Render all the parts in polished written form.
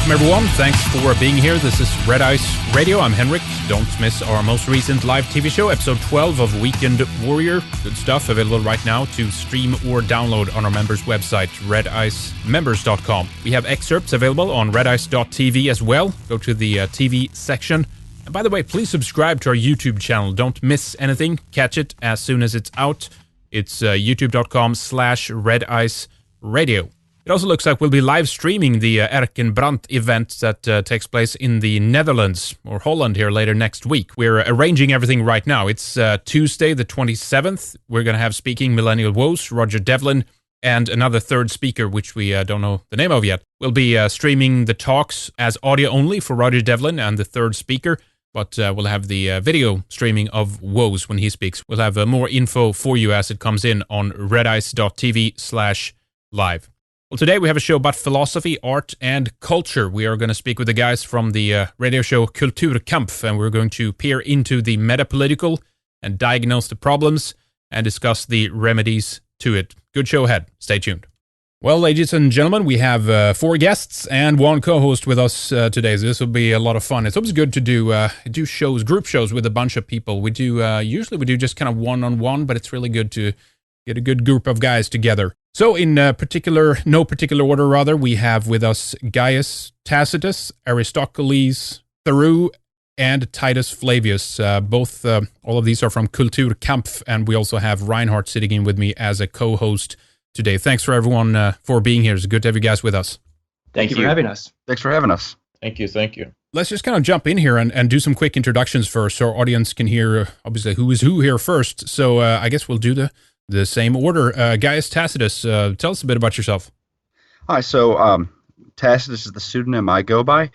welcome everyone. Thanks for being here. This is Red Ice Radio. I'm Henrik. Don't miss our most recent live TV show, episode 12 of Weekend Warrior. Good stuff available right now to stream or download on our members' website, redicemembers.com. We have excerpts available on redice.tv as well. Go to the TV section. And by the way, please subscribe to our YouTube channel. Don't miss anything. Catch it as soon as it's out. It's youtube.com/rediceradio. It also looks like we'll be live streaming the Erkenbrand event that takes place in the Netherlands, or Holland here later next week. We're arranging everything right now. It's Tuesday the 27th. We're going to have speaking Millennial Woes, Roger Devlin, and another third speaker, which we don't know the name of yet. We'll be streaming the talks as audio only for Roger Devlin and the third speaker, but we'll have the video streaming of Woes when he speaks. We'll have more info for you as it comes in on redice.tv/live. Well, today we have a show about philosophy, art, and culture. We are going to speak with the guys from the radio show KulturKampf, and we're going to peer into the metapolitical and diagnose the problems and discuss the remedies to it. Good show ahead. Stay tuned. Well, ladies and gentlemen, we have 4 guests and 1 co-host with us today, so this will be a lot of fun. It's always good to do shows, group shows with a bunch of people. We do usually we do just kind of one-on-one, but it's really good to get a good group of guys together. So in no particular order, we have with us Gaius Tacitus, Aristocles, Tharru, and Titus Flavius. All of these are from KulturKampf, and we also have Reinhardt sitting in with me as a co-host today. Thanks for everyone for being here. It's good to have you guys with us. Thank you for having us. Thanks for having us. Thank you. Let's just kind of jump in here and do some quick introductions first, so our audience can hear, obviously, who is who here first. So I guess we'll do the same order. Gaius Tacitus, tell us a bit about yourself. Hi, so Tacitus is the pseudonym I go by.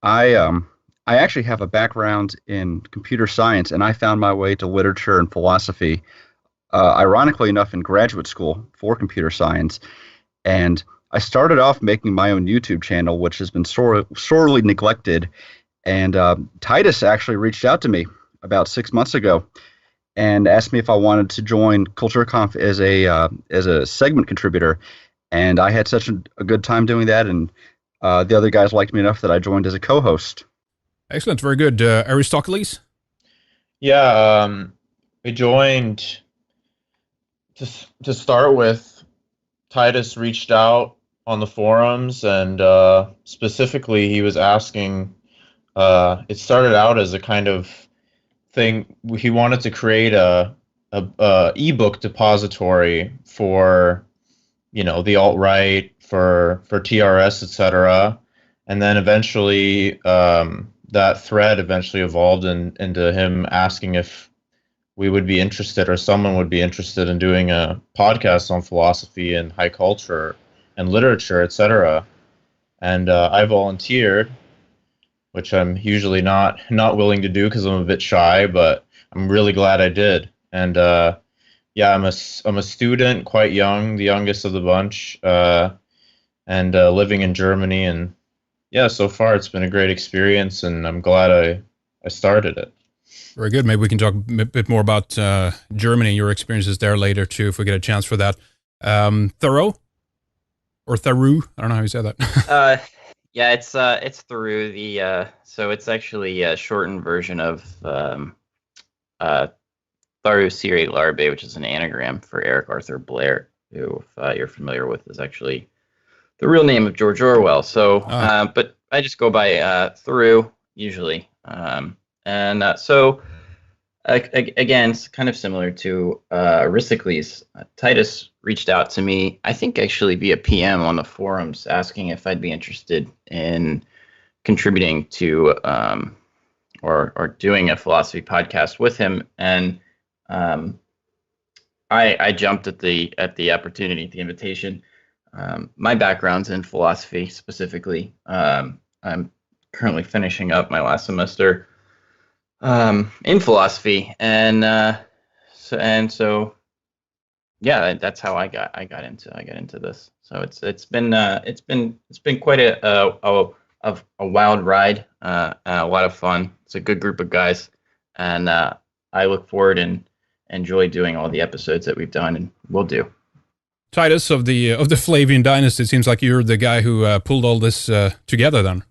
I actually have a background in computer science, and I found my way to literature and philosophy, ironically enough, in graduate school for computer science. And I started off making my own YouTube channel, which has been sorely neglected. And Titus actually reached out to me about 6 months ago and asked me if I wanted to join KulturKampf as a segment contributor, and I had such a good time doing that, and the other guys liked me enough that I joined as a co-host. Excellent, very good. Aristocles? Yeah, we joined to start with. Titus reached out on the forums, and specifically he was asking, it started out as a kind of thing. He wanted to create a ebook depository for, the alt-right, for TRS, etc. And then eventually that thread evolved into him asking if we would be interested, or someone would be interested in doing a podcast on philosophy and high culture and literature, etc. And I volunteered, which I'm usually not willing to do because I'm a bit shy, but I'm really glad I did. And I'm a student, quite young, the youngest of the bunch, and living in Germany. And yeah, so far it's been a great experience, and I'm glad I started it. Very good. Maybe we can talk a bit more about Germany, your experiences there later too, if we get a chance for that. Tharru? Or Tharru? I don't know how you say that. Yeah, it's Tharru. So it's actually a shortened version of Tharru Siri Larbe, which is an anagram for Eric Arthur Blair, who, if you're familiar with, is actually the real name of George Orwell. So, but I just go by Tharru usually. Again, it's kind of similar to Aristocles. Titus reached out to me, I think actually via PM on the forums, asking if I'd be interested in contributing to or doing a philosophy podcast with him. And I jumped at the opportunity, the invitation. My background's in philosophy specifically. I'm currently finishing up my last semester in philosophy, and so yeah, that's how I got into this. So it's been quite a wild ride, and a lot of fun. It's a good group of guys, and I look forward and enjoy doing all the episodes that we've done and will do. Titus of the Flavian dynasty. It seems like you're the guy who pulled all this together then.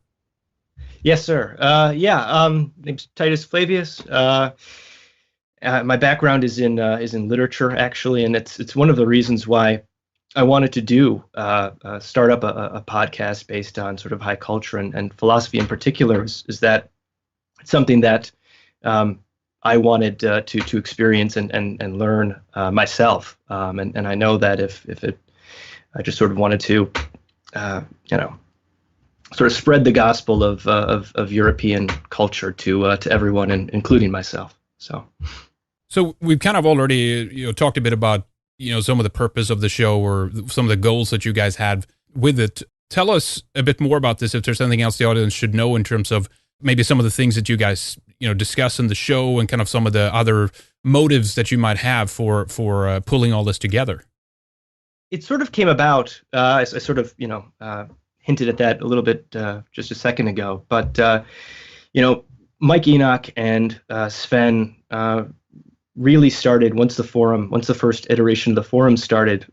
Yes, sir. Name's Titus Flavius. My background is in literature, actually, and it's one of the reasons why I wanted to start up a podcast based on sort of high culture and philosophy in particular. Is that it's something that I wanted to experience and learn myself, and I know that if I just sort of wanted to, sort of spread the gospel of European culture to everyone, including myself. So we've kind of already talked a bit about some of the purpose of the show or some of the goals that you guys had with it. Tell us a bit more about this. If there's anything else the audience should know in terms of maybe some of the things that you guys discuss in the show and kind of some of the other motives that you might have for pulling all this together. It sort of came about. I sort of hinted at that a little bit just a second ago, but Mike Enoch and Sven really started once the first iteration of the forum started,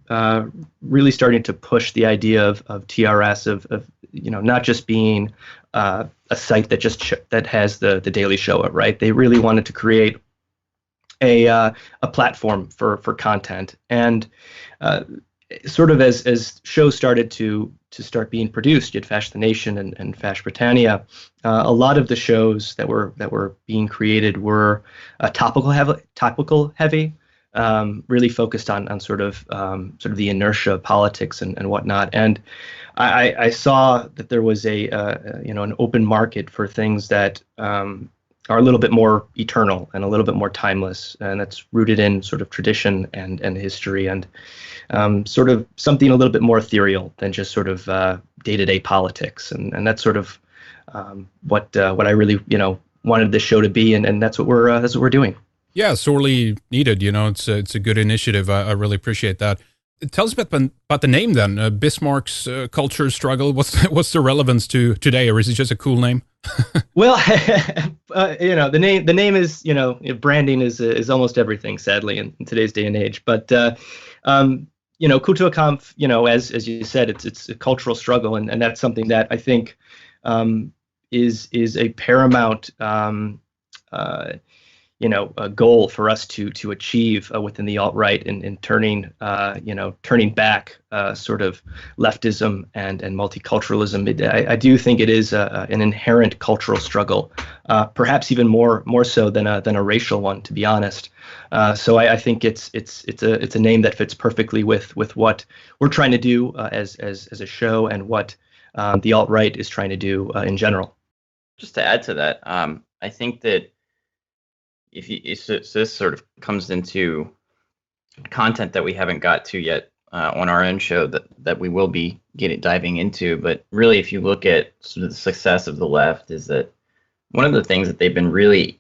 really starting to push the idea of TRS of not just being a site that has the Daily Show, right? They really wanted to create a platform for content, and sort of as shows started to start being produced, you had Fash the Nation and Fash Britannia. A lot of the shows that were being created were topical heavy, really focused on sort of the inertia of politics and whatnot. And I saw that there was an open market for things that are a little bit more eternal and a little bit more timeless, and that's rooted in sort of tradition and history and sort of something a little bit more ethereal than just sort of day-to-day politics, and that's sort of what I really wanted this show to be, and that's what we're doing. Yeah, sorely needed. It's a good initiative. I really appreciate that. Tell us about the name then. Bismarck's culture struggle. What's the relevance to today, or is it just a cool name? Well, the name is branding is almost everything, sadly, in today's day and age. But KulturKampf, as you said, it's a cultural struggle, and that's something that I think is a paramount a goal for us to achieve within the alt-right in turning back sort of leftism and multiculturalism. I do think it is an inherent cultural struggle, perhaps even more so than a racial one, to be honest. So I think it's a name that fits perfectly with what we're trying to do as a show and what the alt-right is trying to do in general. Just to add to that, I think that so this sort of comes into content that we haven't got to yet on our own show that we will be diving into. But really, if you look at sort of the success of the left, is that one of the things that they've been really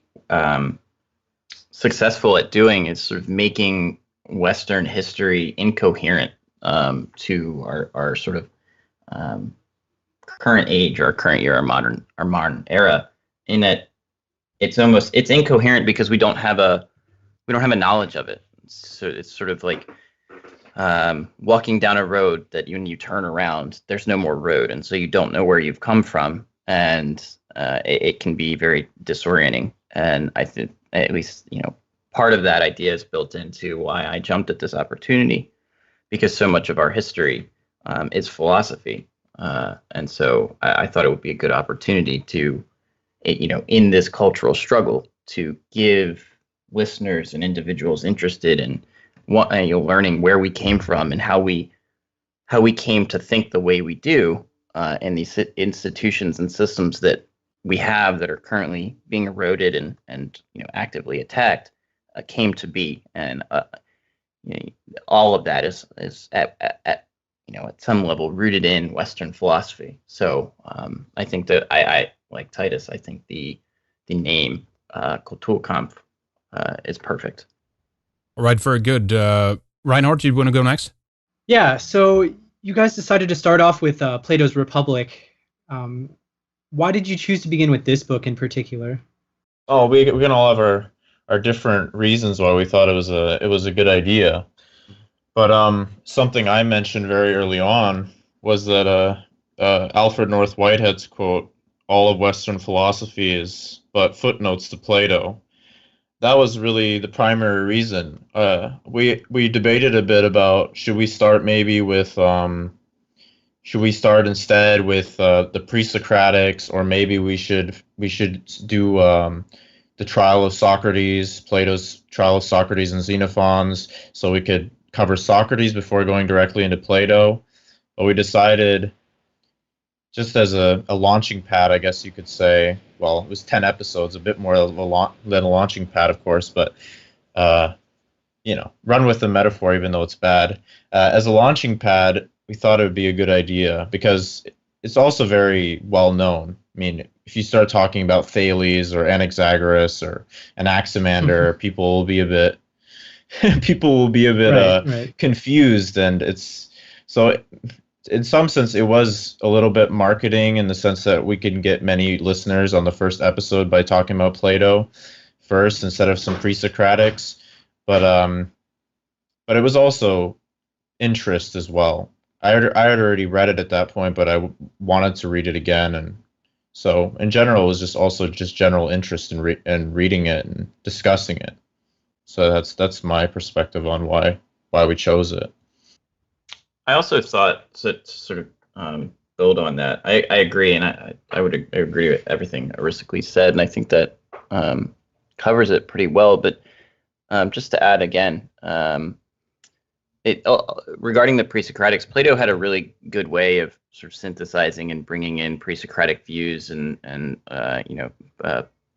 successful at doing is sort of making Western history incoherent to our sort of current age, or our current year, our modern era, in that it's incoherent because we don't have a knowledge of it. So it's sort of like walking down a road that when you turn around, there's no more road, and so you don't know where you've come from, and it can be very disorienting. And I think at least part of that idea is built into why I jumped at this opportunity, because so much of our history is philosophy, and so I thought it would be a good opportunity to, in this cultural struggle, to give listeners and individuals interested in learning where we came from and how we came to think the way we do, and these institutions and systems that we have that are currently being eroded and actively attacked came to be, and all of that is at some level rooted in Western philosophy. So I think that I like Titus. I think the name KulturKampf is perfect. All right, very good. Reinhard, do you want to go next? Yeah, so you guys decided to start off with Plato's Republic. Why did you choose to begin with this book in particular? Oh, we can all have our different reasons why we thought it was a good idea. But something I mentioned very early on was that Alfred North Whitehead's quote, "All of Western philosophy is but footnotes to Plato." That was really the primary reason. We debated a bit about should we start instead with the pre-Socratics, or maybe we should do the trial of Socrates, Plato's trial of Socrates and Xenophon's, so we could cover Socrates before going directly into Plato. But we decided, just as a launching pad, I guess you could say. Well, it was 10 episodes, a bit more of than a launching pad, of course, but uh, run with the metaphor, even though it's bad. As a launching pad, we thought it would be a good idea because it's also very well known. I mean, if you start talking about Thales or Anaxagoras or Anaximander, people will be a bit Right. confused, and it's so. In some sense, it was a little bit marketing in the sense that we can get many listeners on the first episode by talking about Plato first instead of some pre-Socratics. But it was also interest as well. I had already read it at that point, but wanted to read it again, and so in general, it was just also just general interest in reading it and discussing it. So that's my perspective on why we chose it. I also thought to sort of build on that. I agree, and I would agree with everything Aristocles said, and I think that covers it pretty well. But just to add again, regarding the pre-Socratics, Plato had a really good way of sort of synthesizing and bringing in pre-Socratic views and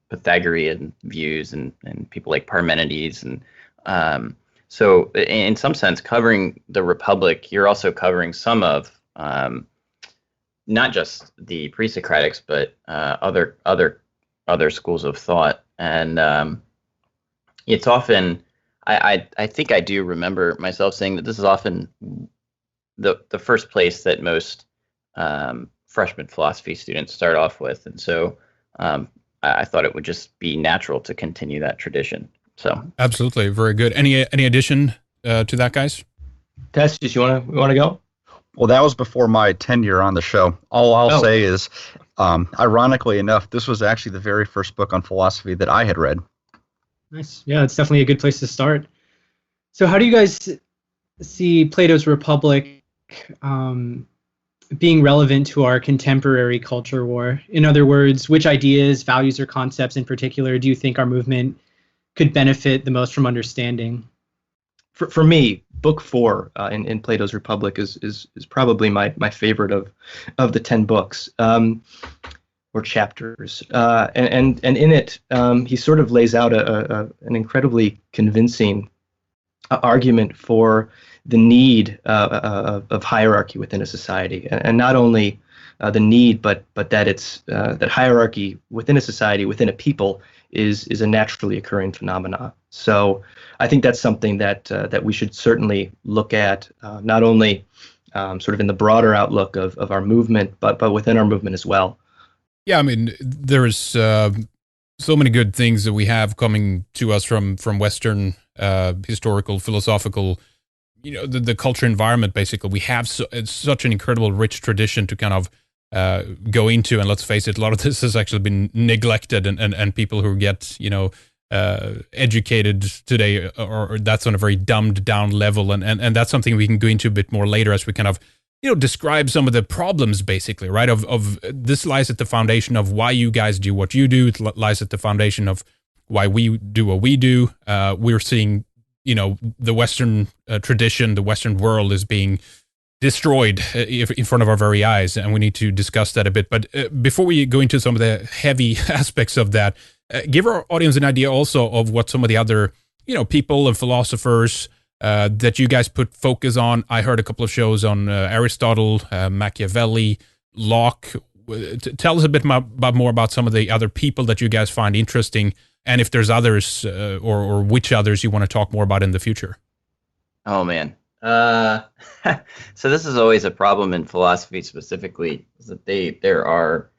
Pythagorean views and people like Parmenides and so in some sense, covering the Republic, you're also covering some of not just the pre-Socratics, but other schools of thought, and it's often. I think I do remember myself saying that this is often the first place that most freshman philosophy students start off with, and so I thought it would just be natural to continue that tradition. So Absolutely, very good. Any addition to that, guys? Tacitus, you want to go? Well, that was before my tenure on the show. All I'll say is, ironically enough, this was actually the very first book on philosophy that I had read. Nice. Yeah, it's definitely a good place to start. So how do you guys see Plato's Republic being relevant to our contemporary culture war? In other words, which ideas, values, or concepts in particular do you think our movement could benefit the most from understanding? For me, book 4 in Plato's Republic is probably my favorite of the 10 books or chapters, and in it he sort of lays out an incredibly convincing argument for the need of hierarchy within a society, and not only the need, but that it's that hierarchy within a society, within a people, is a naturally occurring phenomena. So I think that's something that we should certainly look at, not only sort of in the broader outlook of our movement, but within our movement as well. Yeah, I mean, there's so many good things that we have coming to us from Western historical, philosophical, the culture environment. Basically, we have it's such an incredible, rich tradition to kind of go into, and let's face it, a lot of this has actually been neglected, and people who get educated today, or that's on a very dumbed down level, and that's something we can go into a bit more later as we kind of describe some of the problems, basically, right? Of this lies at the foundation of why you guys do what you do. It lies at the foundation of why we do what we do. We're seeing the Western tradition, the Western world is being destroyed in front of our very eyes, and we need to discuss that a bit. But before we go into some of the heavy aspects of that, give our audience an idea also of what some of the other people and philosophers that you guys put focus on. I heard a couple of shows on Aristotle, Machiavelli, Locke. Tell us a bit more about some of the other people that you guys find interesting, and if there's others or which others you want to talk more about in the future. Oh man. So this is always a problem in philosophy specifically, is that there are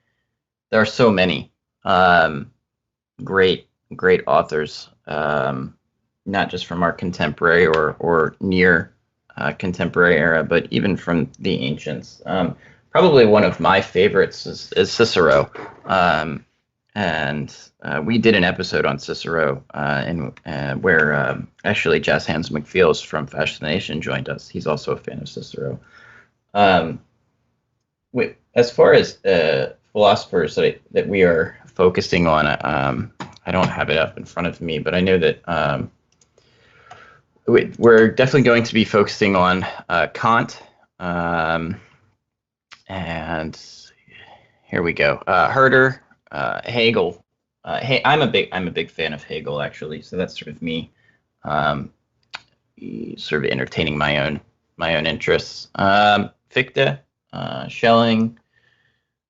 so many great authors, not just from our contemporary or near contemporary era, but even from the ancients. Probably one of my favorites is Cicero. And we did an episode on Cicero where actually Jazz Hands McFeels from Fascination joined us. He's also a fan of Cicero. As far as philosophers that we are focusing on, I don't have it up in front of me, but I know that we're definitely going to be focusing on Kant, and here we go. Herder, Hegel. I'm a big fan of Hegel, actually. So that's sort of me, sort of entertaining my own interests. Fichte, Schelling,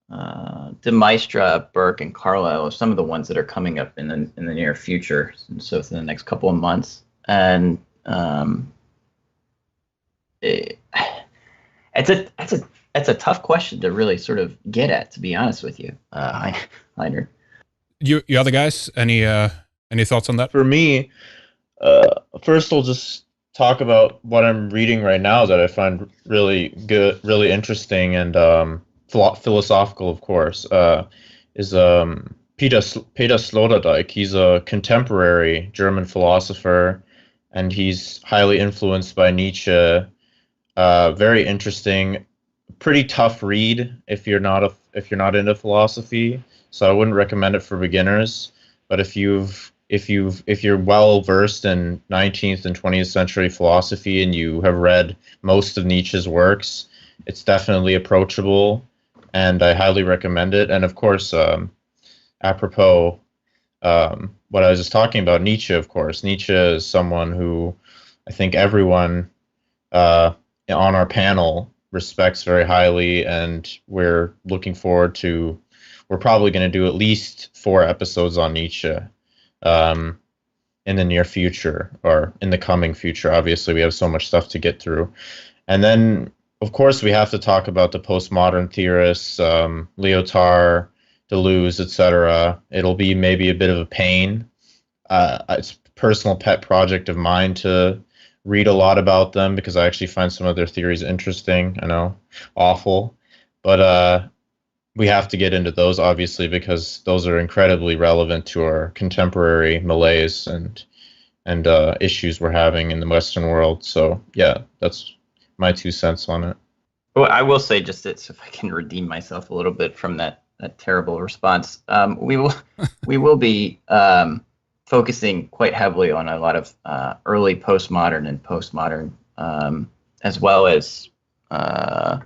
De Maistre, Burke, and Carlyle are some of the ones that are coming up in the near future. So within the next couple of months, and it's a tough question to really sort of get at, to be honest with you, Heiner. You other guys, any thoughts on that? For me, first I'll just talk about what I'm reading right now that I find really good, really interesting, and philosophical, of course, is Peter Sloterdijk. He's a contemporary German philosopher, and he's highly influenced by Nietzsche. Very interesting, pretty tough read if you're not into philosophy. So I wouldn't recommend it for beginners. But if you're well versed in 19th and 20th century philosophy and you have read most of Nietzsche's works, it's definitely approachable, and I highly recommend it. And of course, apropos what I was just talking about, Nietzsche, of course. Nietzsche is someone who I think everyone on our panel respects very highly, and we're looking forward to, we're probably going to do at least 4 episodes on Nietzsche in the near future, or in the coming future. Obviously, we have so much stuff to get through. And then, of course, we have to talk about the postmodern theorists, Lyotard, Deleuze, etc. It'll be maybe a bit of a pain. It's a personal pet project of mine to read a lot about them, because I actually find some of their theories interesting. I know, awful. But we have to get into those, obviously, because those are incredibly relevant to our contemporary malaise and issues we're having in the Western world. So, yeah, that's my 2 cents on it. Well, I will say, just that, so if I can redeem myself a little bit from that terrible response, we will be focusing quite heavily on a lot of early postmodern and postmodern, as well as the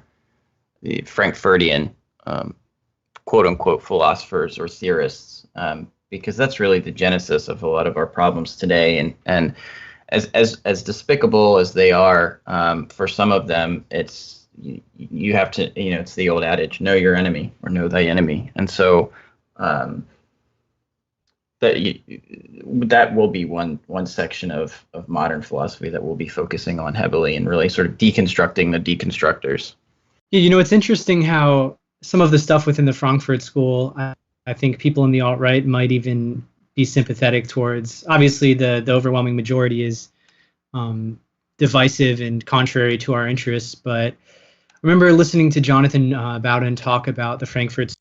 Frankfurtian quote unquote philosophers or theorists, because that's really the genesis of a lot of our problems today. And as despicable as they are, for some of them, you have to, it's the old adage, know your enemy or know thy enemy. And so that will be one section of modern philosophy that we'll be focusing on heavily, and really sort of deconstructing the deconstructors. Yeah, it's interesting how some of the stuff within the Frankfurt School, I think people in the alt-right might even be sympathetic towards. Obviously, the overwhelming majority is divisive and contrary to our interests, but I remember listening to Jonathan Bowden talk about the Frankfurt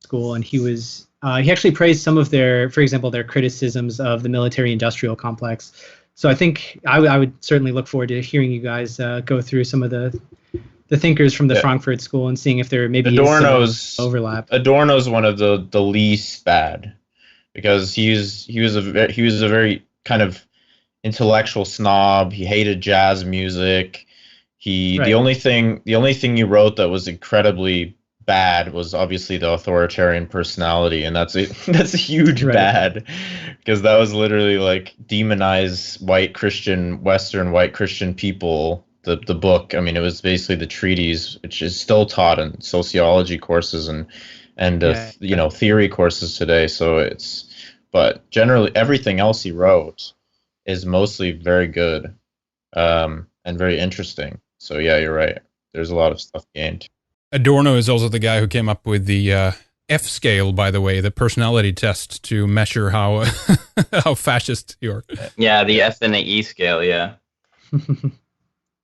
School, and he actually praised some of their criticisms of the military-industrial complex. So I think I would certainly look forward to hearing you guys go through some of the thinkers from the Frankfurt School and seeing if there maybe is some overlap. Adorno's one of the least bad, because he was a very kind of intellectual snob. He hated jazz music. Right. The only thing he wrote that was incredibly bad was obviously the authoritarian personality, and that's a huge bad, because that was literally like demonize Western white Christian people. The book, I mean, it was basically the treatise, which is still taught in sociology courses and theory courses today. So but generally everything else he wrote is mostly very good and very interesting. So yeah, you're right. There's a lot of stuff gained. Adorno is also the guy who came up with the F scale, by the way, the personality test to measure how fascist you are. Yeah, the F and the E scale, yeah.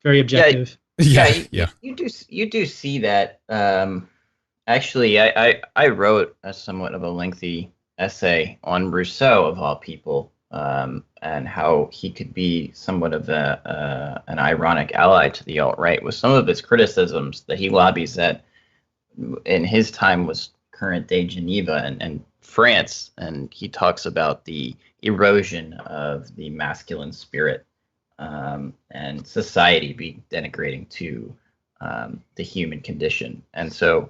very objective. You do see that. Actually, I wrote a somewhat of a lengthy essay on Rousseau of all people, and how he could be somewhat of an ironic ally to the alt-right with some of his criticisms that he lobbies at in his time was current day Geneva and France, and he talks about the erosion of the masculine spirit, and society being denigrating to the human condition. And so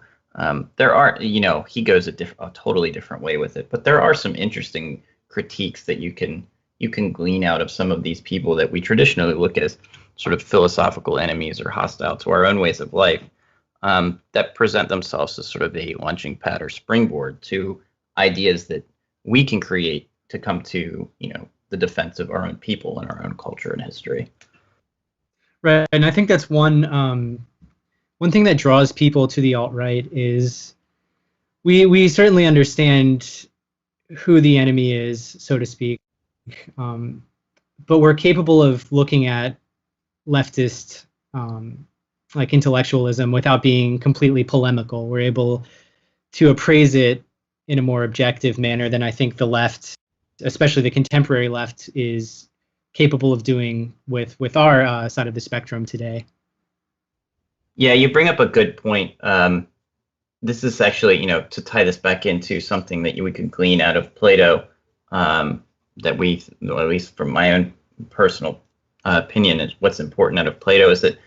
there are, he goes a totally different way with it, but there are some interesting critiques that you can glean out of some of these people that we traditionally look at as sort of philosophical enemies or hostile to our own ways of life, that present themselves as sort of a launching pad or springboard to ideas that we can create to come to, the defense of our own people and our own culture and history. Right, and I think that's one thing that draws people to the alt-right is we certainly understand who the enemy is, so to speak, but we're capable of looking at leftist like intellectualism without being completely polemical. We're able to appraise it in a more objective manner than I think the left, especially the contemporary left, is capable of doing with our side of the spectrum today. Yeah, you bring up a good point. This is actually, to tie this back into something that we could glean out of Plato, that we, at least from my own personal opinion, is what's important out of Plato is that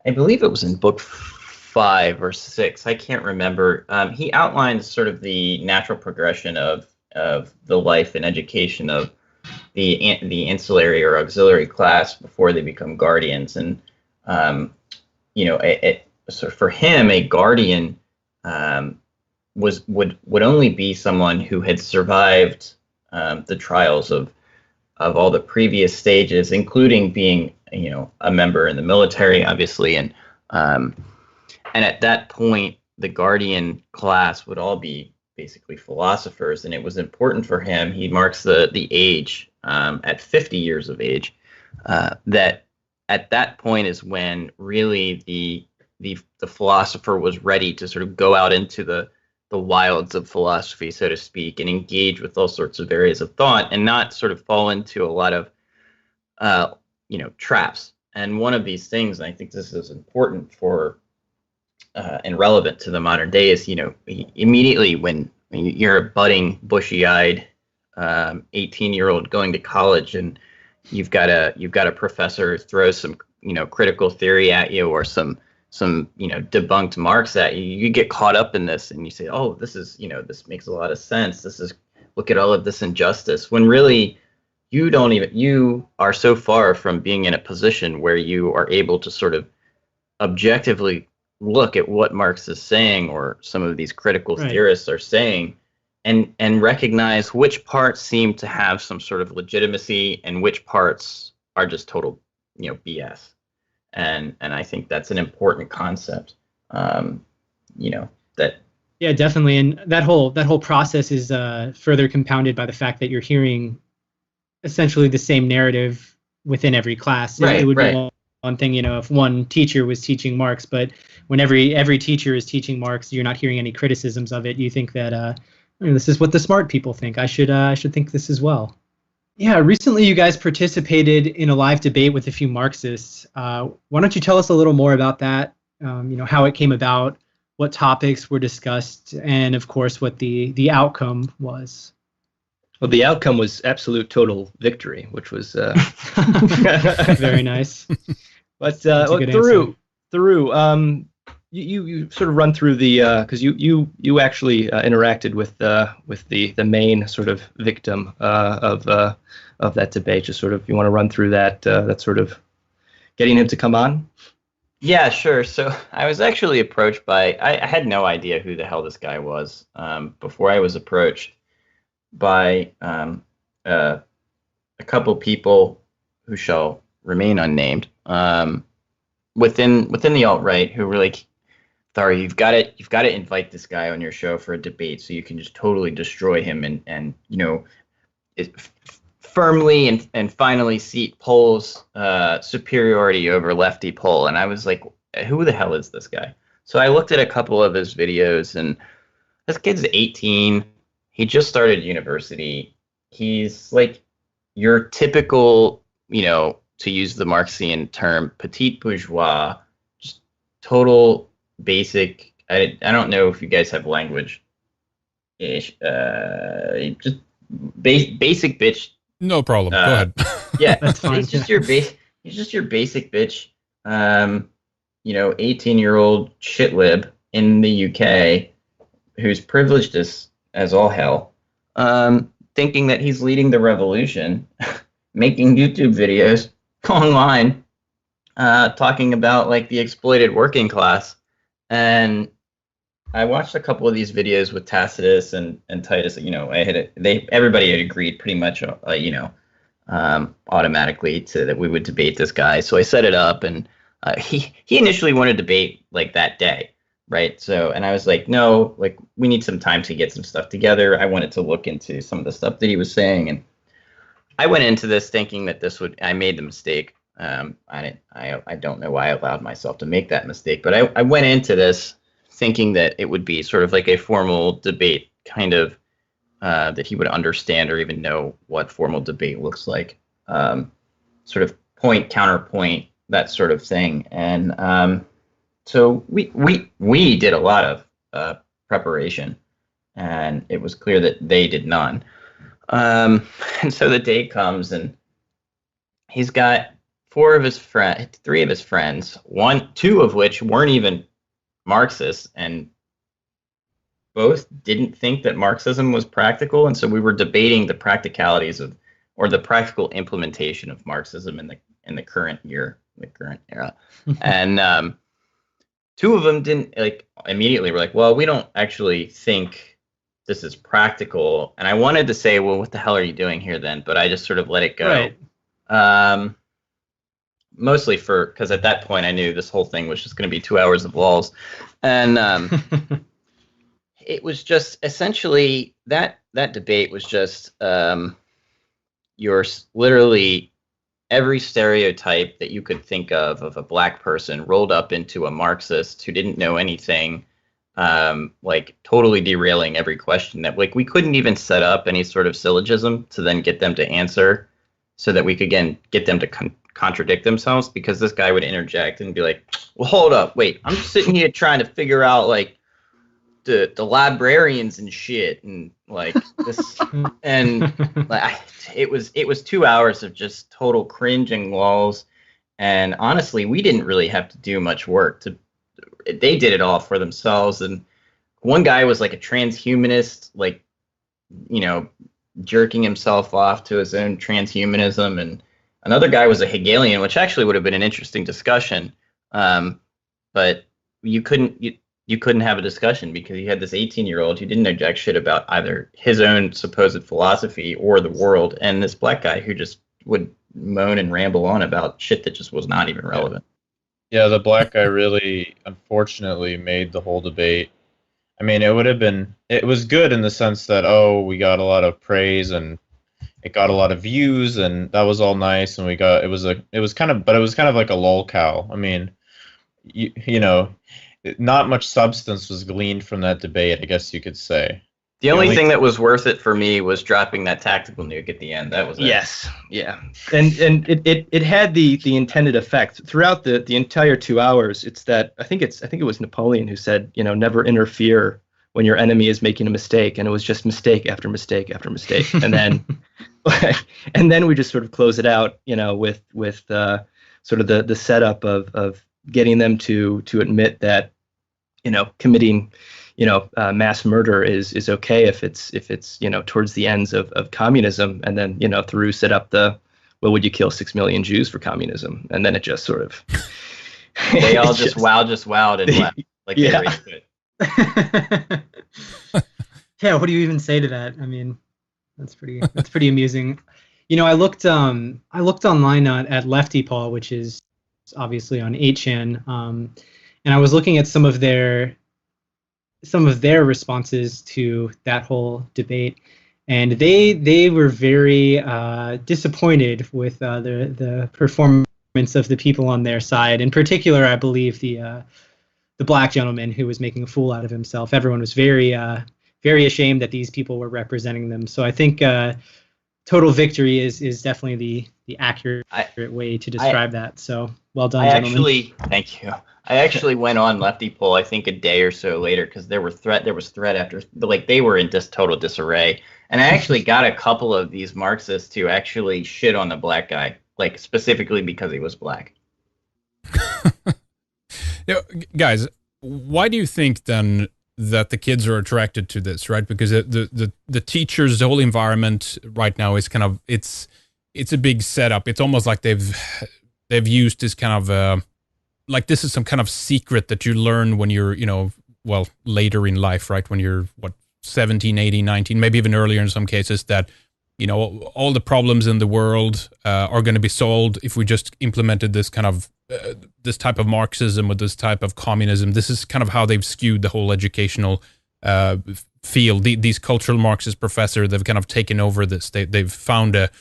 I believe it was in book 5 or 6, I can't remember. He outlines sort of the natural progression of the life and education of the ancillary or auxiliary class before they become guardians. And so for him, a guardian would only be someone who had survived the trials of all the previous stages, including being a member in the military, obviously, and at that point, the guardian class would all be basically philosophers, and it was important for him. He marks the age at 50 years of age. That at that point is when really the philosopher was ready to sort of go out into the wilds of philosophy, so to speak, and engage with all sorts of areas of thought, and not sort of fall into a lot of traps. And one of these things, and I think this is important for and relevant to the modern day, is immediately when you're a budding, bushy-eyed 18-year-old going to college, and you've got a professor throw some critical theory at you, or some debunked Marx at you, you get caught up in this, and you say, oh, this is this makes a lot of sense. Look at all of this injustice, when really you are so far from being in a position where you are able to sort of objectively look at what Marx is saying, or some of these critical theorists are saying, and recognize which parts seem to have some sort of legitimacy and which parts are just total BS. And I think that's an important concept. That. Yeah, definitely. And that whole process is further compounded by the fact that you're hearing essentially the same narrative within every class. It would be one thing, if one teacher was teaching Marx, but when every teacher is teaching Marx, you're not hearing any criticisms of it. You think that this is what the smart people think. I should think this as well. Yeah, recently you guys participated in a live debate with a few Marxists. Why don't you tell us a little more about that? How it came about, what topics were discussed, and of course what the outcome was. Well, the outcome was absolute total victory, which was very nice. But Tharru, you sort of run through the because you actually interacted with the main sort of victim of that debate. Just sort of, you want to run through that sort of getting him to come on? Yeah, sure. So I was actually approached by, I had no idea who the hell this guy was before I was approached by a couple people who shall remain unnamed within the alt-right, who were like, Tharru, you've got to invite this guy on your show for a debate so you can just totally destroy him and firmly and finally seat Pole's superiority over lefty Pole. And I was like, who the hell is this guy? So I looked at a couple of his videos, and this kid's 18. He just started university. He's like your typical, to use the Marxian term, petite bourgeois, just total basic. I don't know if you guys have language. Just basic bitch. No problem. Go ahead. Yeah, That's fine. he's just your basic bitch. 18-year-old shitlib in the UK who's privileged as all hell, thinking that he's leading the revolution, making YouTube videos online, talking about like the exploited working class. And I watched a couple of these videos with Tacitus and Titus. Everybody had agreed pretty much, automatically that we would debate this guy. So I set it up, and he initially wanted to debate like that day, right? So, and I was like, no, like we need some time to get some stuff together. I wanted to look into some of the stuff that he was saying, and I went into this thinking that I made the mistake. I don't know why I allowed myself to make that mistake, but I went into this thinking that it would be sort of like a formal debate, kind of that he would understand or even know what formal debate looks like, sort of point, counterpoint, that sort of thing. And so we did a lot of preparation, and it was clear that they did none. And so the day comes, and he's got three of his friends, two of which weren't even Marxists, and both didn't think that Marxism was practical. And so we were debating the practicalities or the practical implementation of Marxism in the current era. And two of them didn't immediately were like, well, we don't actually think this is practical. And I wanted to say, well, what the hell are you doing here then? But I just sort of let it go. Right. Mostly because at that point I knew this whole thing was just going to be 2 hours of walls. And it was just essentially that debate was just your literally every stereotype that you could think of a black person rolled up into a Marxist who didn't know anything, totally derailing every question that we couldn't even set up any sort of syllogism to then get them to answer so that we could again get them to contradict themselves, because this guy would interject and be like, well, hold up, wait, I'm just sitting here trying to figure out the librarians and shit, and this and it was 2 hours of just total cringe and lulls. And honestly, we didn't really have to do much work they did it all for themselves. And one guy was like a transhumanist, jerking himself off to his own transhumanism, and another guy was a Hegelian, which actually would have been an interesting discussion, but you couldn't have a discussion because you had this 18-year-old who didn't know jack shit about either his own supposed philosophy or the world, and this black guy who just would moan and ramble on about shit that just was not even relevant. Yeah, the black guy really, unfortunately, made the whole debate. I mean, it was good in the sense that, we got a lot of praise and it got a lot of views, and that was all nice, and it was kind of like a lolcow. I mean, not much substance was gleaned from that debate, I guess you could say. The only thing that was worth it for me was dropping that tactical nuke at the end. That was it. Yes, yeah, and it had the intended effect throughout the entire 2 hours. It's that I think it was Napoleon who said, never interfere when your enemy is making a mistake, and it was just mistake after mistake after mistake, and then we just sort of close it out, with sort of the setup of getting them to admit that committing mass murder is okay if it's towards the ends of communism, and then Tharru set up well, would you kill 6 million Jews for communism, and then it just sort of they all just wowed and left like yeah. They always could. Yeah, what do you even say to that? I mean, that's pretty amusing. I looked online at Lefty Paul, which is obviously on 8chan, and I was looking at some of their responses to that whole debate, and they were very disappointed with the performance of the people on their side. In particular, I believe the black gentleman who was making a fool out of himself. Everyone was very ashamed that these people were representing them. So I think total victory is definitely the accurate way to describe that. So well done, gentlemen. Thank you. I actually went on Lefty Poll, I think a day or so later, because there was threat after, like, they were in total disarray. And I actually got a couple of these Marxists to actually shit on the black guy, like specifically because he was black. Guys, why do you think then that the kids are attracted to this, right? Because the teachers, the whole environment right now is kind of, it's a big setup. It's almost like they've used this kind of like this is some kind of secret that you learn when you're, later in life, right? When you're 17, 18, 19, maybe even earlier in some cases, that all the problems in the world are going to be solved if we just implemented this kind of this type of Marxism or this type of communism. This is kind of how they've skewed the whole educational field. These cultural Marxist professors, they've kind of taken over this. They've found a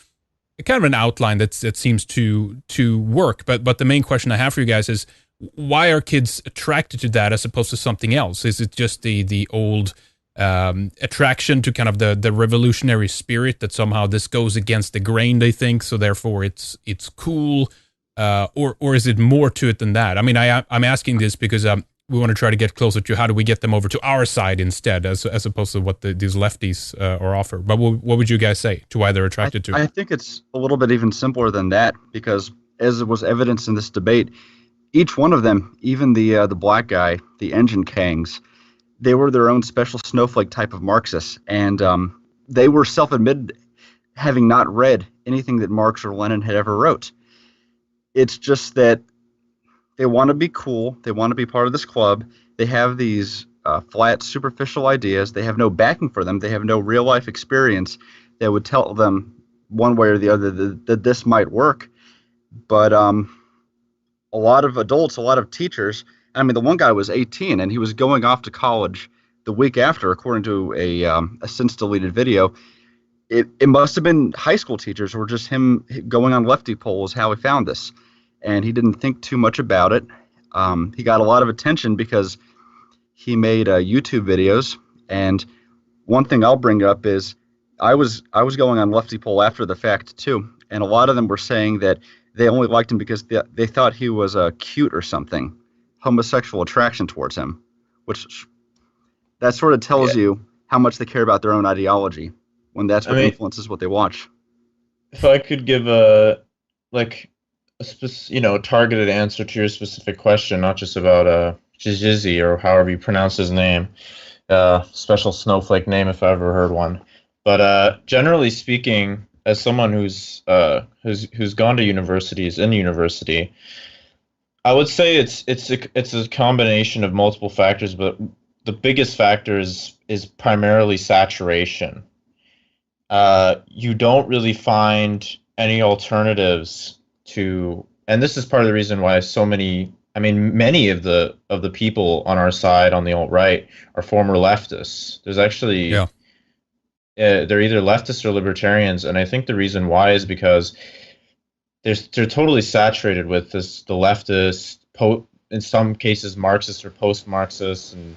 kind of an outline that seems to work. But the main question I have for you guys is, why are kids attracted to that as opposed to something else? Is it just the old attraction to kind of the revolutionary spirit, that somehow this goes against the grain, they think, so therefore it's cool? Or is it more to it than that? I mean, I'm asking this because we want to try to get closer to how do we get them over to our side instead, as opposed to what these lefties are offer. But what would you guys say to why they're attracted to? I think it's a little bit even simpler than that, because as it was evidenced in this debate, each one of them, even the black guy, the engine kangs, they were their own special snowflake type of Marxists, and they were self-admitted having not read anything that Marx or Lenin had ever wrote. It's just that they want to be cool. They want to be part of this club. They have these flat, superficial ideas. They have no backing for them. They have no real-life experience that would tell them one way or the other that this might work. But a lot of adults, a lot of teachers, I mean, the one guy was 18, and he was going off to college the week after, according to a since-deleted video. It must have been high school teachers, or just him going on Lefty Poll is how he found this. And he didn't think too much about it. He got a lot of attention because he made YouTube videos. And one thing I'll bring up is I was going on Lefty Poll after the fact too, and a lot of them were saying that they only liked him because they thought he was cute or something, homosexual attraction towards him, which that sort of tells you how much they care about their own ideology when that's what influences what they watch. If I could give a targeted answer to your specific question, not just about Jizzy or however you pronounce his name, special snowflake name if I ever heard one. But generally speaking, as someone who's gone to universities, in university, I would say it's a combination of multiple factors, but the biggest factor is primarily saturation. You don't really find any alternatives to, and this is part of the reason why many of the people on our side, on the alt-right, are former leftists. There's actually, they're either leftists or libertarians, and I think the reason why is because they're totally saturated with the leftist, in some cases Marxist or post-Marxist, and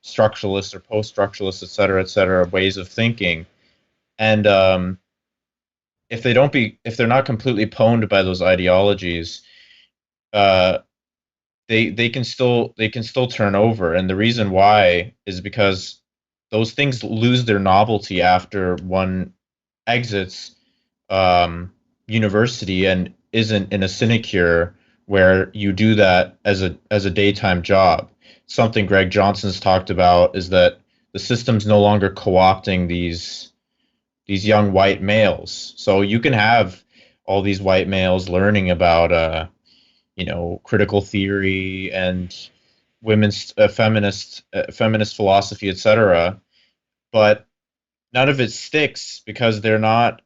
structuralist or post-structuralist, et cetera, ways of thinking. And if they're not completely pwned by those ideologies, they can still turn over. And the reason why is because those things lose their novelty after one exits university and isn't in a sinecure where you do that as a daytime job. Something Greg Johnson's talked about is that the system's no longer co-opting these young white males. So you can have all these white males learning about critical theory and women's feminist philosophy, etc. But none of it sticks because they don't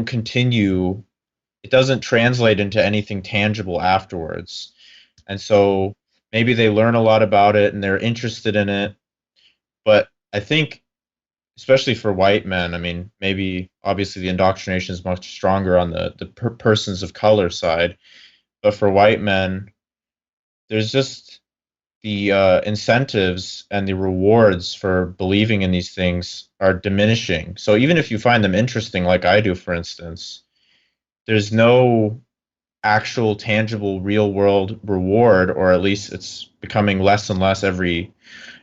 continue. It doesn't translate into anything tangible afterwards. And so maybe they learn a lot about it and they're interested in it. But I think especially for white men. I mean, maybe obviously the indoctrination is much stronger on the persons of color side, but for white men, there's just the incentives and the rewards for believing in these things are diminishing. So even if you find them interesting, like I do, for instance, there's no actual tangible real world reward, or at least it's becoming less and less every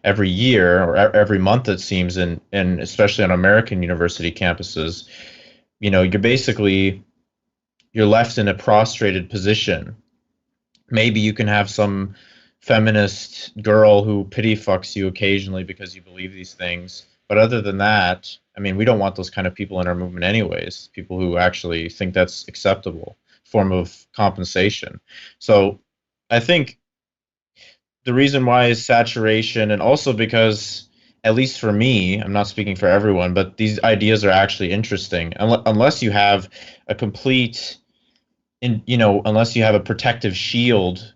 year or every month, it seems, in especially on American university campuses. You're left in a prostrated position. Maybe you can have some feminist girl who pity fucks you occasionally because you believe these things, but other than that, I mean, we don't want those kind of people in our movement anyways, people who actually think that's acceptable form of compensation. So I think the reason why is saturation, and also because, at least for me, I'm not speaking for everyone, but these ideas are actually interesting. Unless you have a complete, unless you have a protective shield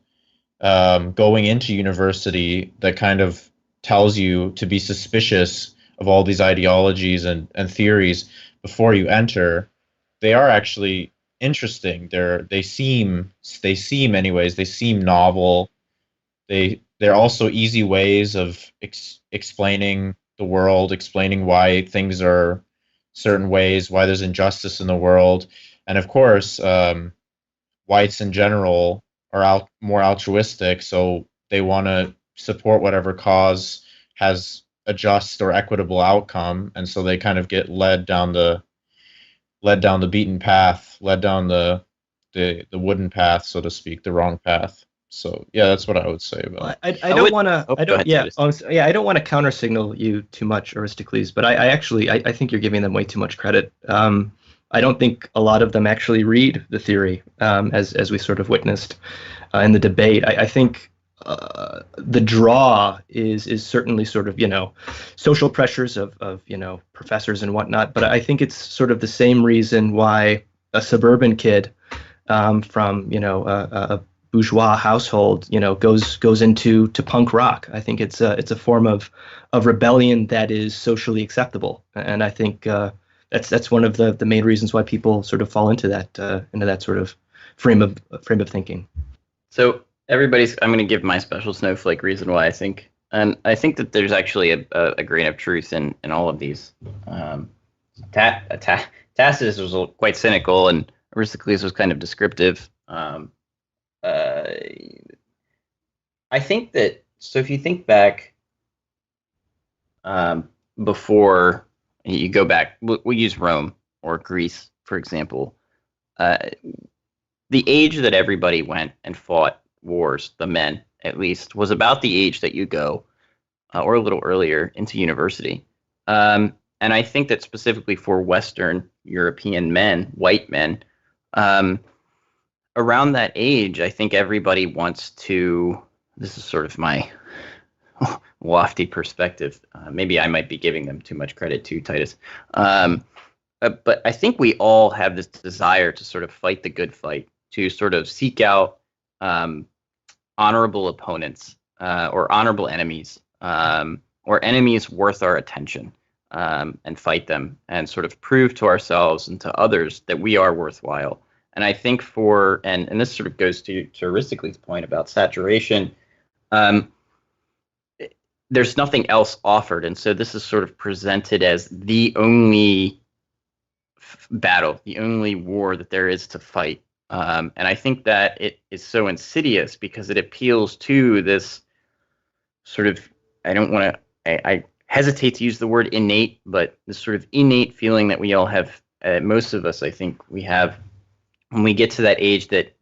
going into university that kind of tells you to be suspicious of all these ideologies and theories before you enter, they are actually interesting. They seem novel. They're also easy ways of explaining the world, explaining why things are certain ways, why there's injustice in the world. And of course, whites in general are more altruistic, so they want to support whatever cause has a just or equitable outcome, and so they kind of get led down the beaten path, led down the wooden path, so to speak, the wrong path. So yeah, that's what I would say about it. I don't want to. Oh, I go don't. ahead, Yeah. I don't want to counter signal you too much, Aristocles. But I actually I think you're giving them way too much credit. I don't think a lot of them actually read the theory, as we sort of witnessed in the debate. I think the draw is certainly sort of social pressures of professors and whatnot. But I think it's sort of the same reason why a suburban kid from a bourgeois household goes into punk rock. I think it's a form of rebellion that is socially acceptable, and I think that's one of the main reasons why people sort of fall into that sort of frame of thinking. So I'm going to give my special snowflake reason why I think, and I think that there's actually a grain of truth in all of these. Tacitus was quite cynical, and Aristocles was kind of descriptive. I think that, so if you think back, before you go back, we'll use Rome or Greece, for example. The age that everybody went and fought wars, the men at least, was about the age that you go, or a little earlier, into university. And I think that specifically for Western European men, white men, around that age, I think everybody wants to, this is sort of my lofty perspective. Maybe I might be giving them too much credit too, Titus. But I think we all have this desire to sort of fight the good fight, to sort of seek out honorable opponents or honorable enemies, or enemies worth our attention, and fight them and sort of prove to ourselves and to others that we are worthwhile. And I think and this sort of goes to Aristocles' point about saturation, there's nothing else offered. And so this is sort of presented as the only battle, the only war that there is to fight. And I think that it is so insidious because it appeals to this sort of, I hesitate to use the word innate, but this sort of innate feeling that we all have, most of us, I think we have, when we get to that age that,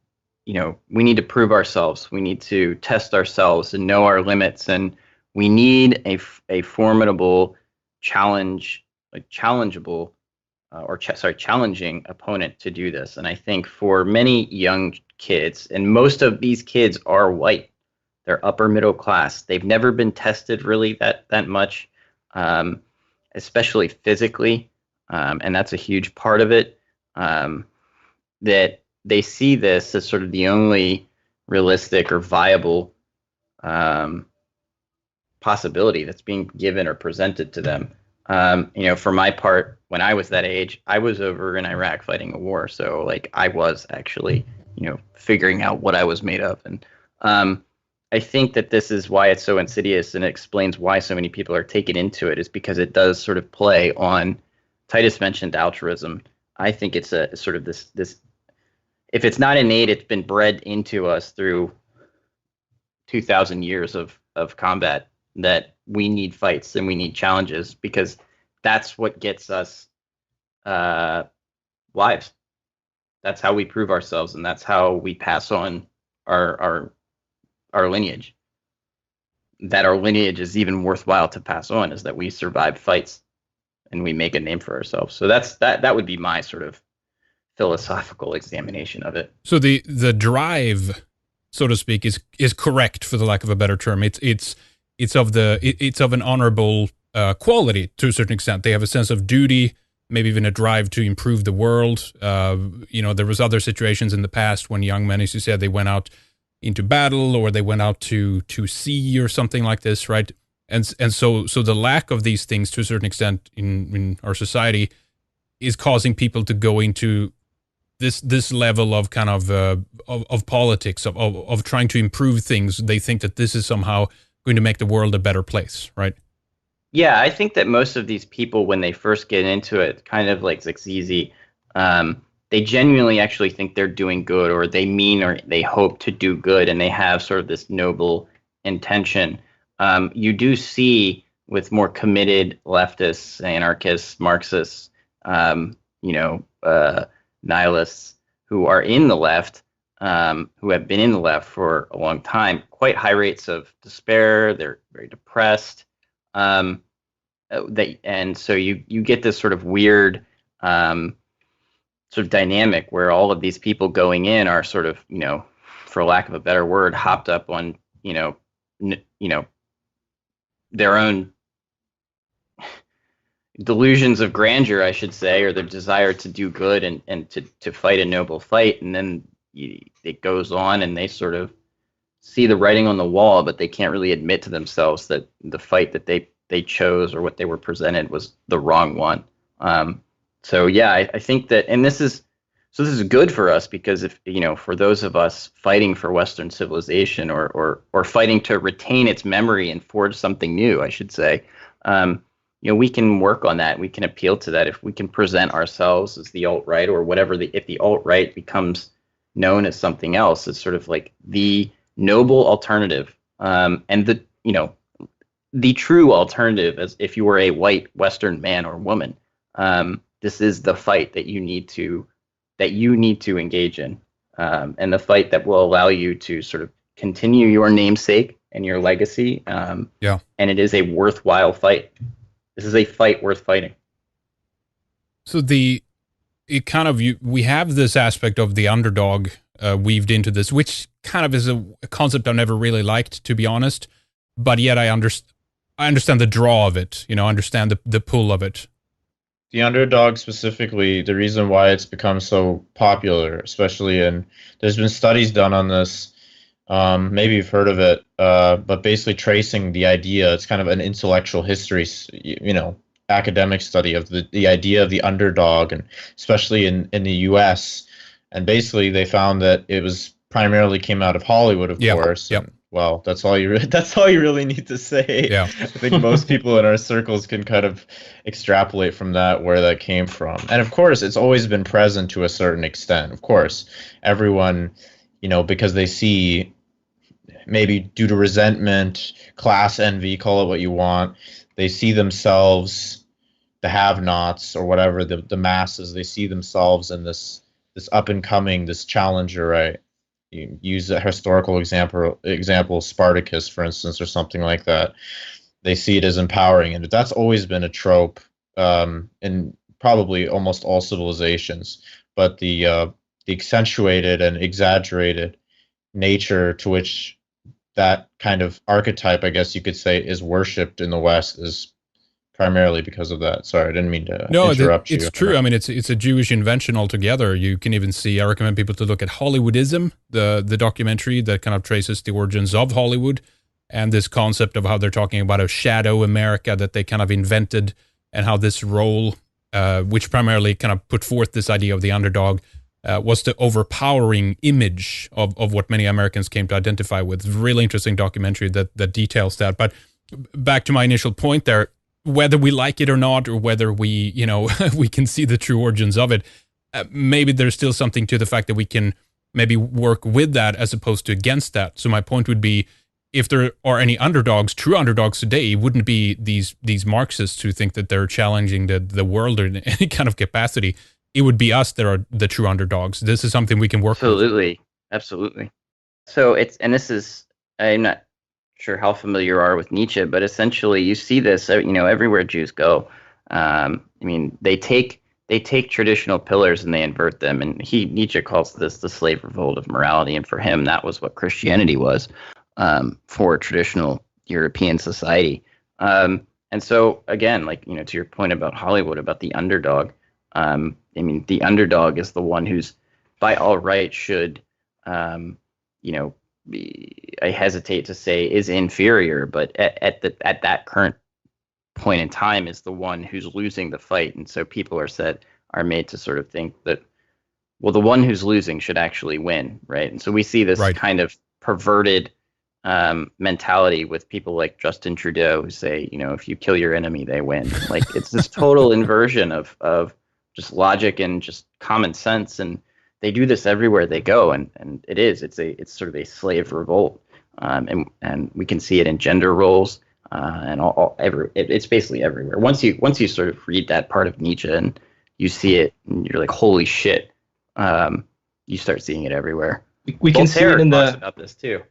we need to prove ourselves, we need to test ourselves and know our limits, and we need a formidable challenging opponent to do this. And I think for many young kids, and most of these kids are white, they're upper middle class, they've never been tested really that much, especially physically, and that's a huge part of it, that they see this as sort of the only realistic or viable possibility that's being given or presented to them. For my part, when I was that age, I was over in Iraq fighting a war. So like I was actually, figuring out what I was made of. And I think that this is why it's so insidious, and it explains why so many people are taken into it, is because it does sort of play on, Titus mentioned altruism. I think it's a sort of this, if it's not innate, it's been bred into us through 2,000 years of combat, that we need fights and we need challenges, because that's what gets us lives. That's how we prove ourselves, and that's how we pass on our lineage. That our lineage is even worthwhile to pass on is that we survive fights and we make a name for ourselves. So that would be my sort of philosophical examination of it. So the drive, so to speak, is correct, for the lack of a better term. It's of an honorable quality to a certain extent. They have a sense of duty, maybe even a drive to improve the world. There was other situations in the past when young men, as you said, they went out into battle, or they went out to sea or something like this, right? And so the lack of these things, to a certain extent, in our society, is causing people to go into this level of kind of politics, of trying to improve things. They think that this is somehow going to make the world a better place, right? Yeah, I think that most of these people, when they first get into it, kind of like Zizi, they genuinely actually think they're doing good, or they mean, or they hope to do good, and they have sort of this noble intention. You do see with more committed leftists, anarchists, Marxists, nihilists who are in the left, who have been in the left for a long time, quite high rates of despair. They're very depressed. And so you get this sort of weird sort of dynamic where all of these people going in are sort of, for lack of a better word, hopped up on, their own delusions of grandeur, I should say, or their desire to do good and to fight a noble fight. And then it goes on, and they sort of see the writing on the wall, but they can't really admit to themselves that the fight that they chose, or what they were presented, was the wrong one. So yeah, I think that, and this is good for us, because if, for those of us fighting for Western civilization, or fighting to retain its memory and forge something new, I should say, we can work on that. We can appeal to that if we can present ourselves as the alt-right, or whatever. If the alt-right becomes known as something else, it's sort of like the noble alternative, and the true alternative, as if you were a white Western man or woman. This is the fight that you need to engage in, and the fight that will allow you to sort of continue your namesake and your legacy. And it is a worthwhile fight. This is a fight worth fighting. So we have this aspect of the underdog weaved into this, which kind of is a concept I've never really liked, to be honest. But yet I understand the draw of it. I understand the pull of it. The underdog specifically, the reason why it's become so popular, especially there's been studies done on this. Maybe you've heard of it, but basically tracing the idea. It's kind of an intellectual history, academic study of the idea of the underdog, and especially in the U.S. And basically, they found that it was primarily came out of Hollywood, of course. Yep. Well, that's all you really need to say. Yeah. I think most people in our circles can kind of extrapolate from that where that came from. And of course, it's always been present to a certain extent. Of course, everyone, because they see, maybe due to resentment, class envy, call it what you want, they see themselves, the have-nots or whatever, the masses, they see themselves in this up and coming, this challenger, right? You use a historical example, Spartacus, for instance, or something like that. They see it as empowering, and that's always been a trope in probably almost all civilizations. But the accentuated and exaggerated nature to which that kind of archetype, I guess you could say, is worshipped in the West is primarily because of that. Sorry, I didn't mean to interrupt you. It's true. I mean, it's a Jewish invention altogether. You can even see, I recommend people to look at Hollywoodism, the documentary that kind of traces the origins of Hollywood, and this concept of how they're talking about a shadow America that they kind of invented and how this role, which primarily kind of put forth this idea of the underdog, was the overpowering image of what many Americans came to identify with. Really interesting documentary that details that. But back to my initial point there, whether we like it or not, or whether we, we can see the true origins of it, maybe there's still something to the fact that we can maybe work with that as opposed to against that. So my point would be, if there are any underdogs, true underdogs today, it wouldn't be these Marxists who think that they're challenging the world in any kind of capacity. It would be us that are the true underdogs. This is something we can work with. Absolutely. So I'm not sure how familiar you are with Nietzsche, but essentially you see this, everywhere Jews go. They take traditional pillars and they invert them. And Nietzsche calls this the slave revolt of morality. And for him, that was what Christianity was for traditional European society. And so again, to your point about Hollywood, about the underdog, the underdog is the one who's by all right should, I hesitate to say is inferior, but at that current point in time is the one who's losing the fight. And so people are made to sort of think that, well, the one who's losing should actually win, right? And so we see this kind of perverted mentality with people like Justin Trudeau, who say, if you kill your enemy, they win. It's this total inversion of just logic and just common sense, and they do this everywhere they go, and it's sort of a slave revolt, and we can see it in gender roles, and it's basically everywhere. Once you sort of read that part of Nietzsche and you see it, and you're like, holy shit, you start seeing it everywhere. We can see it in talks about this too.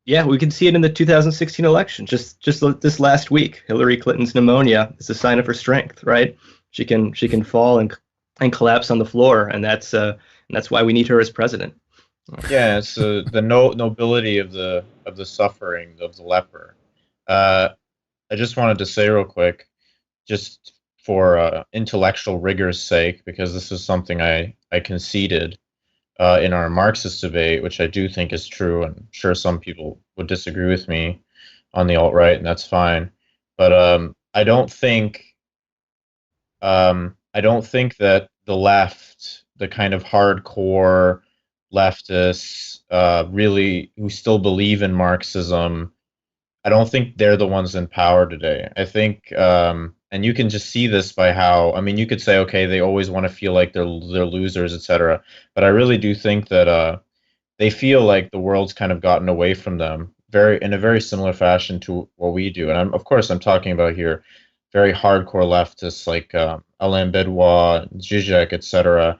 Yeah, we can see it in the 2016 election. Just this last week, Hillary Clinton's pneumonia is a sign of her strength, right? She can fall and collapse on the floor, and that's why we need her as president. Yeah, it's the nobility of the suffering of the leper. I just wanted to say real quick, just for intellectual rigor's sake, because this is something I conceded in our Marxist debate, which I do think is true, and I'm sure some people would disagree with me on the alt-right, and that's fine. But I don't think that the left, the kind of hardcore leftists, really who still believe in Marxism, I don't think they're the ones in power today. I think, and you can just see this by how, you could say, okay, they always want to feel like they're losers, etc. But I really do think that they feel like the world's kind of gotten away from them, in a very similar fashion to what we do. And of course I'm talking about here very hardcore leftists like Alain Bedouin, Zizek, etc.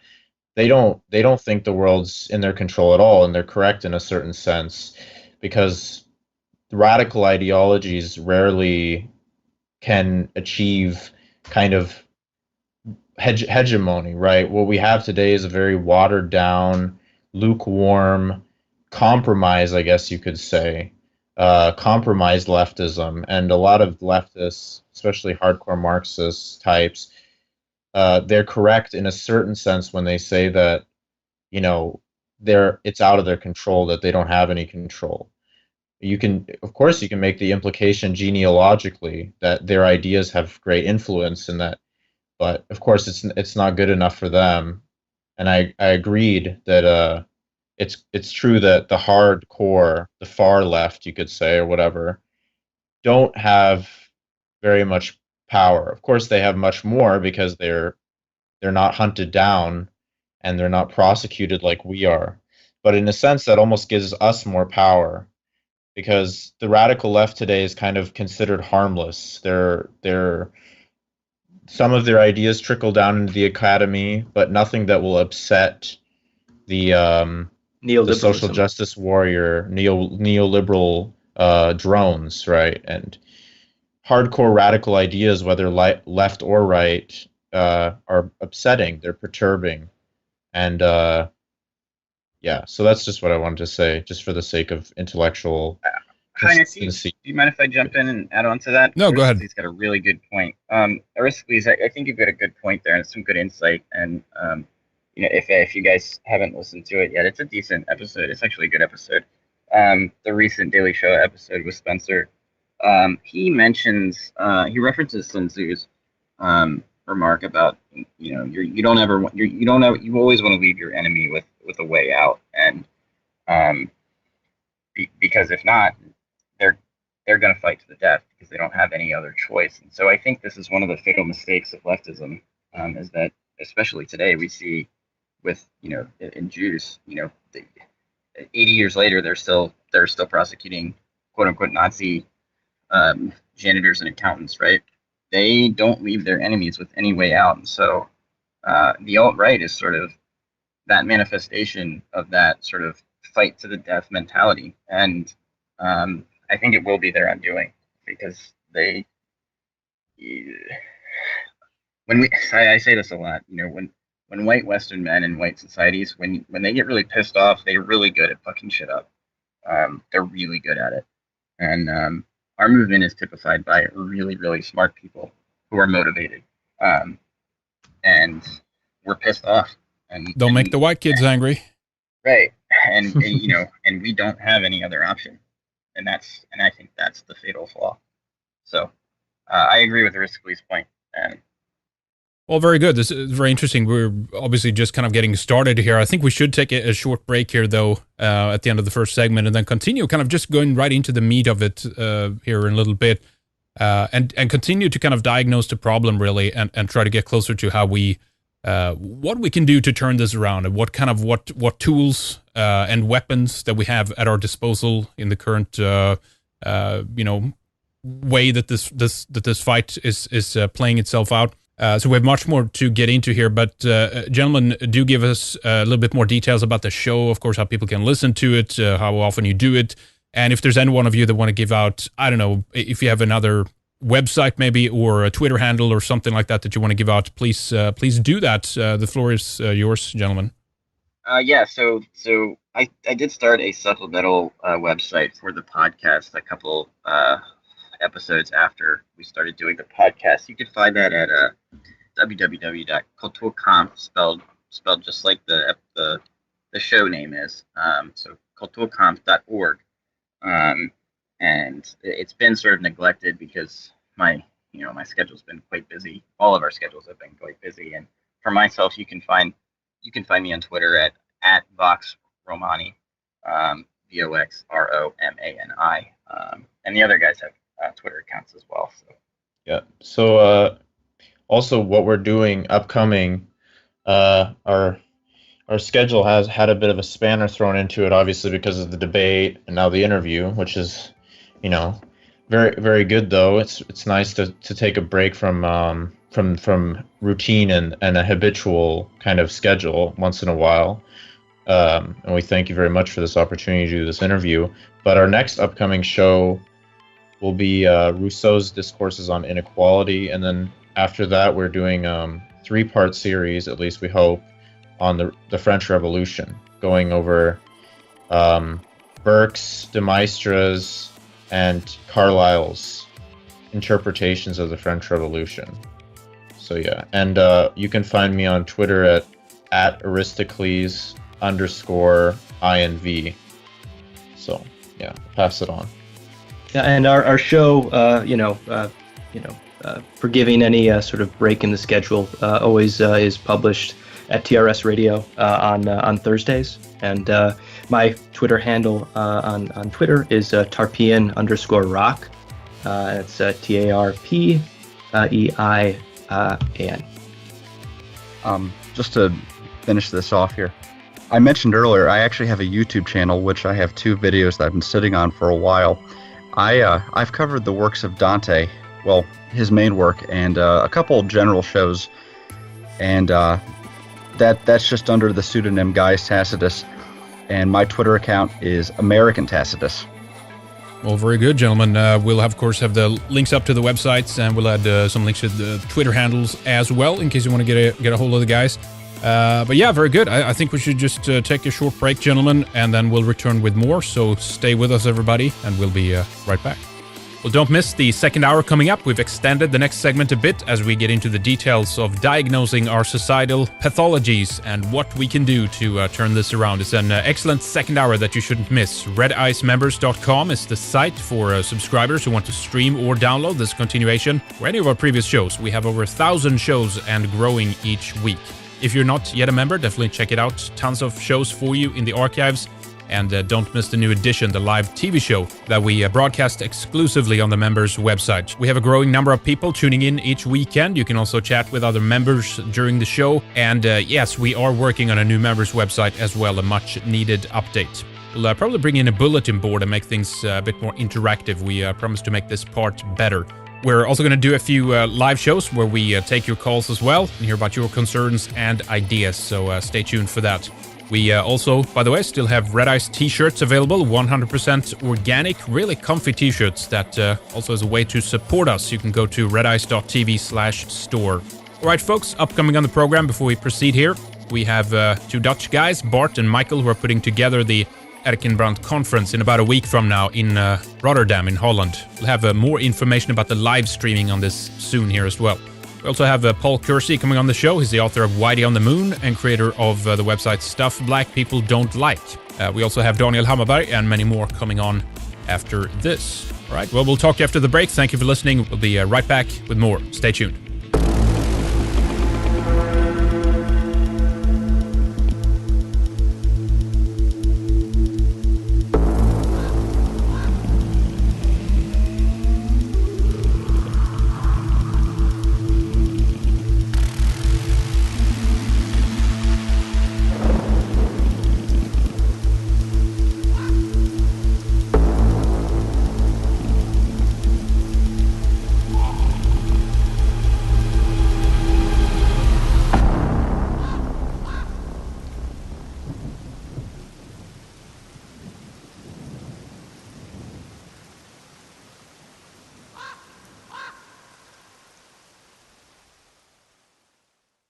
They don't think the world's in their control at all, and they're correct in a certain sense, because radical ideologies rarely can achieve kind of hegemony, right? What we have today is a very watered down, lukewarm, compromise, I guess you could say, compromised leftism. And a lot of leftists, especially hardcore Marxist types, they're correct in a certain sense when they say that, it's out of their control, that they don't have any control. Of course, you can make the implication genealogically that their ideas have great influence in that, but of course it's not good enough for them. And I agreed that it's true that the hardcore, the far left, you could say, or whatever, don't have very much power. Of course, they have much more because they're not hunted down and they're not prosecuted like we are. But in a sense, that almost gives us more power, because the radical left today is kind of considered harmless. Some of their ideas trickle down into the academy, but nothing that will upset the social justice warrior, neoliberal drones, right? And hardcore radical ideas, whether left or right, are upsetting. They're perturbing, and yeah. So that's just what I wanted to say, just for the sake of intellectual. Hi, do you mind if I jump in and add on to that? No, go ahead. He's got a really good point. Aristocles, I think you've got a good point there and some good insight. And if you guys haven't listened to it yet, it's a decent episode. It's actually a good episode. The recent Daily Show episode with Spencer. He references Sun Tzu's remark about, you don't ever want, you don't know, you always want to leave your enemy with a way out, and because if not, they're going to fight to the death because they don't have any other choice. And so I think this is one of the fatal mistakes of leftism, is that especially today we see with in Jews, 80 years later they're still prosecuting quote unquote Nazi janitors and accountants, right? They don't leave their enemies with any way out. And so the alt-right is sort of that manifestation of that sort of fight to the death mentality. And I think it will be their undoing, because I say this a lot, when white Western men in white societies, when they get really pissed off, they're really good at fucking shit up. They're really good at it. And our movement is typified by really, really smart people who are motivated. And we're pissed off. And don't make the white kids angry. Right. And and we don't have any other option. And I think that's the fatal flaw. So I agree with Aristocles' point. Well, very good. This is very interesting. We're obviously just kind of getting started here. I think we should take a short break here, though, at the end of the first segment, and then continue kind of just going right into the meat of it here in a little bit, and continue to kind of diagnose the problem, really, and try to get closer to how what we can do to turn this around, and what tools and weapons that we have at our disposal in the current way that this fight is playing itself out. So we have much more to get into here, but gentlemen, do give us a little bit more details about the show, of course, how people can listen to it, how often you do it, and if there's any one of you that want to give out, I don't know, if you have another website maybe, or a Twitter handle or something like that you want to give out, please do that. The floor is yours, gentlemen. So I did start a supplemental website for the podcast a couple episodes after we started doing the podcast. You can find that at www.KulturKampf, spelled just like the show name is. So KulturKampf.org. And it's been sort of neglected because my schedule's been quite busy. All of our schedules have been quite busy. And for myself, you can find me on Twitter at Vox Romani, VOXROMANI. And the other guys have Twitter accounts as well. So. Yeah. So also what we're doing upcoming, our schedule has had a bit of a spanner thrown into it, obviously because of the debate and now the interview, which is, very, very good though. It's nice to take a break from routine and a habitual kind of schedule once in a while. And we thank you very much for this opportunity to do this interview. But our next upcoming show will be Rousseau's Discourses on Inequality, and then after that we're doing 3-part series, at least we hope, on the French Revolution, going over Burke's, de Maistre's, and Carlyle's interpretations of the French Revolution. So yeah, and you can find me on Twitter at Aristocles_INV. So yeah, pass it on. Yeah, and our show, forgiving any sort of break in the schedule, always is published at TRS Radio on Thursdays. And my Twitter handle on Twitter is Tarpean_rock. It's TARPEIAN. Just to finish this off here, I mentioned earlier I actually have a YouTube channel, which I have 2 videos that I've been sitting on for a while. I've covered the works of Dante, well, his main work, and a couple general shows, and that's just under the pseudonym Gaius Tacitus, and my Twitter account is American Tacitus. Well, very good, gentlemen. We'll, of course, have the links up to the websites, and we'll add some links to the Twitter handles as well, in case you want to get a hold of the guys. But yeah, very good. I think we should just take a short break, gentlemen, and then we'll return with more. So stay with us, everybody, and we'll be right back. Well, don't miss the second hour coming up. We've extended the next segment a bit as we get into the details of diagnosing our societal pathologies and what we can do to turn this around. It's an excellent second hour that you shouldn't miss. RedIceMembers.com is the site for subscribers who want to stream or download this continuation or any of our previous shows. We have over 1,000 shows and growing each week. If you're not yet a member, definitely check it out. Tons of shows for you in the archives. And don't miss the new edition, the live TV show that we broadcast exclusively on the members' website. We have a growing number of people tuning in each weekend. You can also chat with other members during the show. And yes, we are working on a new members' website as well, a much-needed update. We'll probably bring in a bulletin board and make things a bit more interactive. We promise to make this part better. We're also going to do a few live shows where we take your calls as well and hear about your concerns and ideas. So stay tuned for that. We also, by the way, still have Red Ice t-shirts available, 100% organic, really comfy t-shirts that also is a way to support us. You can go to redice.tv/store. All right, folks, upcoming on the program before we proceed here, we have two Dutch guys, Bart and Michael, who are putting together the Erkenbrand conference in about a week from now in Rotterdam in Holland. We'll have more information about the live streaming on this soon here as well. We also have Paul Kersey coming on the show. He's the author of Whitey on the Moon and creator of the website Stuff Black People Don't Like. We also have Daniel Hammarberg and many more coming on after this. All right, well, we'll talk after the break. Thank you for listening. We'll be right back with more. Stay tuned.